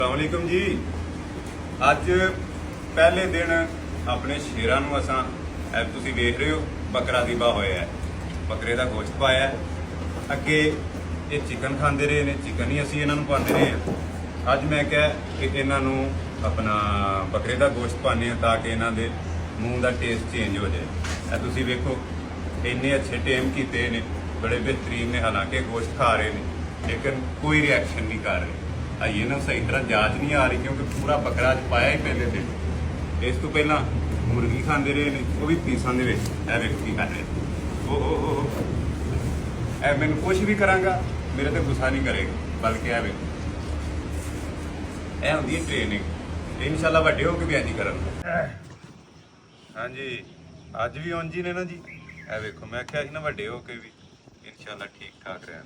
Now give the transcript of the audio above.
अस्सलामुअलैकुम जी। अज पहले दिन अपने शेरां नूं असां तुसीं वेख रहे हो बकरा दिबा होया है, बकरे का गोश्त पाया है। अगे ये चिकन खाते रहे ने, चिकन ही असीं इन्हां नूं पांदे रहे हैं। अज मैं क्या कि इन्हां नूं अपना बकरे का गोश्त पाने ताकि इन्हां दे मूँह का टेस्ट चेंज हो जाए। तुसीं वेखो इन्ने अच्छे टेम कीते ने, बड़े बेहतरीन ने, हालांकि गोश्त खा रहे हैं लेकिन कोई रिएक्शन नहीं कर रहे। ये ना सही तरह जांच नहीं आ रही क्योंकि पूरा बकरा अज पाया ही पहले दिन। इस तो पहला मुर्गी खाते रहे ने, वो भी पीसां दे विच। वेखो की कर रहे मैनूं कुछ भी करांगा मेरे ते गुस्सा नहीं करेगा, बल्कि वेखो यह होंदी है ट्रेनिंग। इंशाल्लाह वड्डे होके भी इंज करन। हाँ जी, अज भी उंज ही ने ना जी। वेखो मैं क्या ना वड्डे होके भी इंशाल्लाह ठीक ठाक रहन।